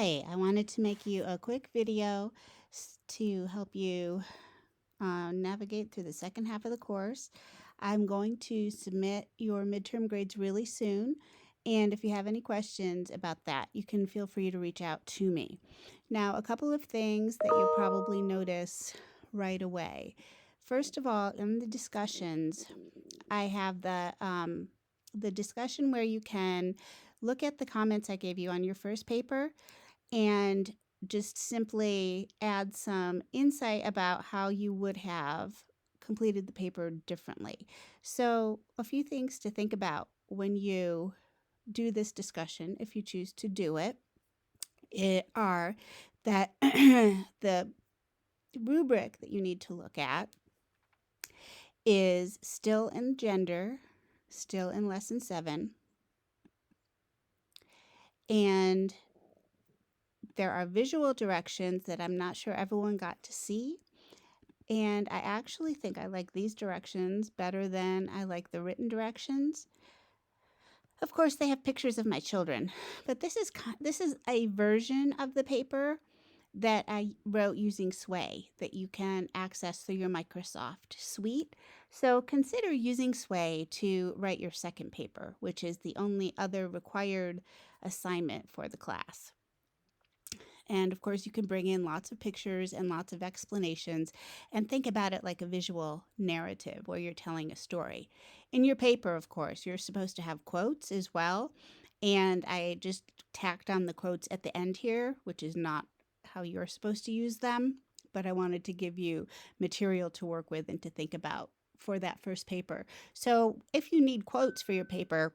Hi, I wanted to make you a quick video to help you navigate through the second half of the course. I'm going to submit your midterm grades really soon, and if you have any questions about that, you can feel free to reach out to me. Now, a couple of things that you'll probably notice right away. First of all, in the discussions, I have the discussion where you can look at the comments I gave you on your first paper and just simply add some insight about how you would have completed the paper differently. So, a few things to think about when you do this discussion, if you choose to do it are that the rubric that you need to look at is still in gender, still in lesson 7, and there are visual directions that I'm not sure everyone got to see. And I actually think I like these directions better than I like the written directions. Of course, they have pictures of my children, but this is a version of the paper that I wrote using Sway that you can access through your Microsoft suite. So consider using Sway to write your second paper, which is the only other required assignment for the class. And of course, you can bring in lots of pictures and lots of explanations and think about it like a visual narrative where you're telling a story. In your paper, of course, you're supposed to have quotes as well. And I just tacked on the quotes at the end here, which is not how you're supposed to use them. But I wanted to give you material to work with and to think about for that first paper. So if you need quotes for your paper,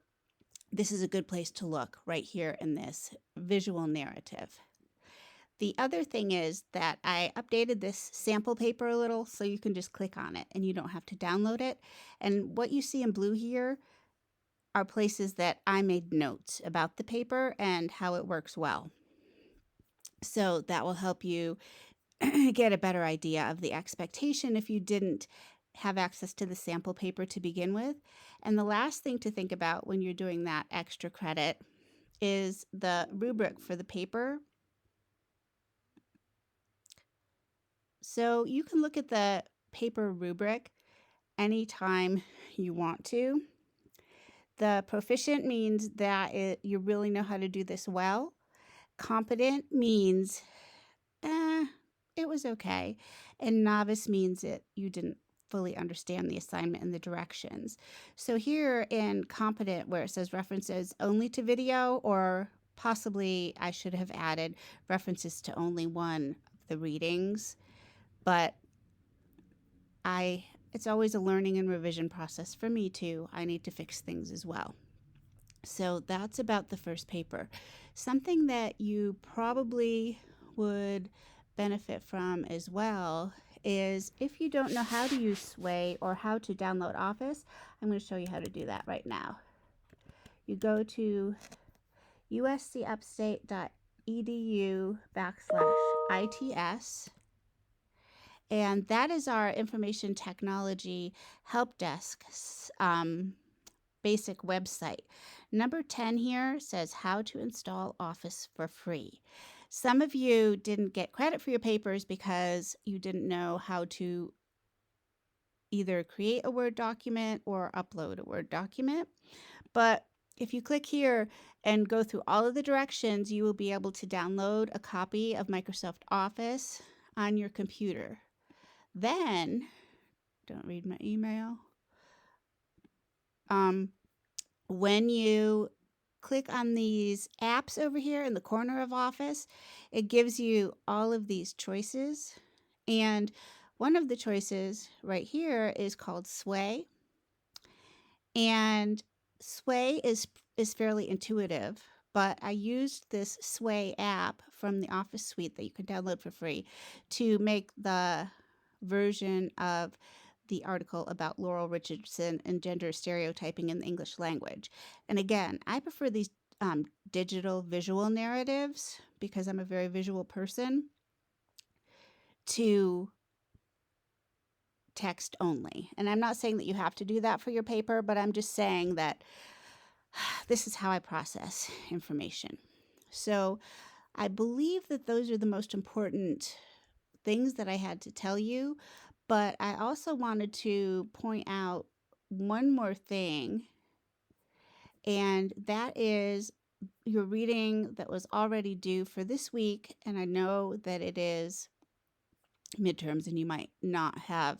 this is a good place to look right here in this visual narrative. The other thing is that I updated this sample paper a little so you can just click on it and you don't have to download it. And what you see in blue here are places that I made notes about the paper and how it works well. So that will help you get a better idea of the expectation if you didn't have access to the sample paper to begin with. And the last thing to think about when you're doing that extra credit is the rubric for the paper. So you can look at the paper rubric anytime you want to. The proficient means that you really know how to do this well. Competent means it was okay. And novice means that you didn't fully understand the assignment and the directions. So here in competent, where it says references only to video, or possibly I should have added references to only one of the readings, but it's always a learning and revision process for me too. I need to fix things as well. So that's about the first paper. Something that you probably would benefit from as well is if you don't know how to use Sway or how to download Office, I'm going to show you how to do that right now. You go to uscupstate.edu/ITS. And that is our information technology help desk basic website. Number 10 here says how to install Office for free. Some of you didn't get credit for your papers because you didn't know how to either create a Word document or upload a Word document. But if you click here and go through all of the directions, you will be able to download a copy of Microsoft Office on your computer. Then, don't read my email. When you click on these apps over here in the corner of Office, it gives you all of these choices. And one of the choices right here is called Sway. And Sway is fairly intuitive, but I used this Sway app from the Office suite that you can download for free to make the version of the article about Laurel Richardson and gender stereotyping in the English language. And again, I prefer these digital visual narratives because I'm a very visual person to text only. And I'm not saying that you have to do that for your paper, but I'm just saying that this is how I process information. So I believe that those are the most important things that I had to tell you, but I also wanted to point out one more thing, and that is your reading that was already due for this week. And I know that it is midterms and you might not have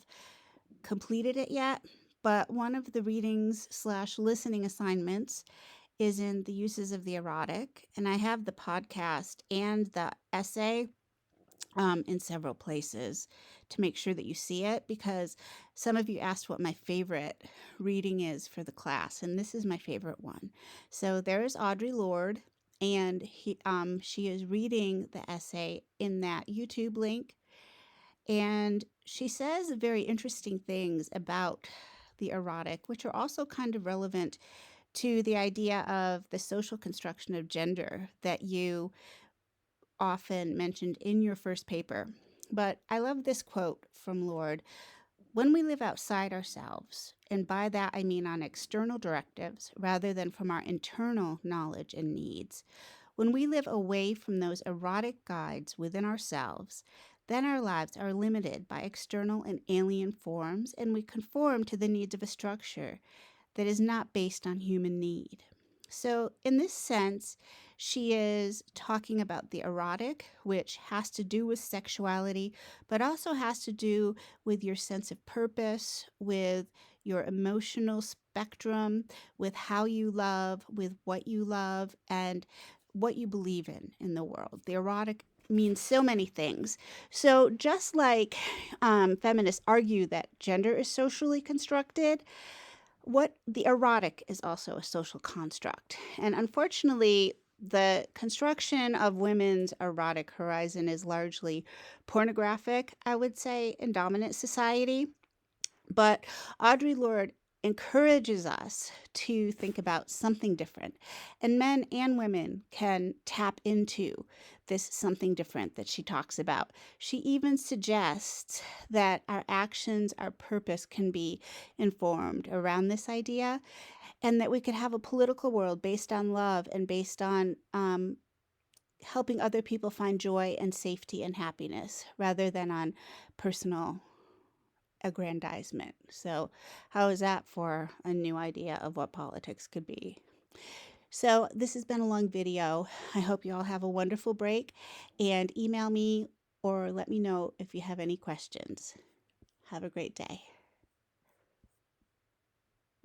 completed it yet, but one of the readings slash listening assignments is in the uses of the erotic. And I have the podcast and the essay in several places to make sure that you see it, because some of you asked what my favorite reading is for the class, and this is my favorite one. So there is Audre Lorde, and she is reading the essay in that YouTube link, and she says very interesting things about the erotic, which are also kind of relevant to the idea of the social construction of gender that you often mentioned in your first paper. But I love this quote from Lorde. When we live outside ourselves, and by that I mean on external directives rather than from our internal knowledge and needs, when we live away from those erotic guides within ourselves, then our lives are limited by external and alien forms, and we conform to the needs of a structure that is not based on human need. So, in this sense, she is talking about the erotic, which has to do with sexuality, but also has to do with your sense of purpose, with your emotional spectrum, with how you love, with what you love, and what you believe in the world. The erotic means so many things. So, just like feminists argue that gender is socially constructed, what the erotic is also a social construct. And unfortunately, the construction of women's erotic horizon is largely pornographic, I would say, in dominant society. But Audre Lorde encourages us to think about something different. And men and women can tap into this something different that she talks about. She even suggests that our actions, our purpose can be informed around this idea, and that we could have a political world based on love and based on helping other people find joy and safety and happiness rather than on personal aggrandizement. So, how is that for a new idea of what politics could be? So, this has been a long video. I hope you all have a wonderful break, and email me or let me know if you have any questions. Have a great day.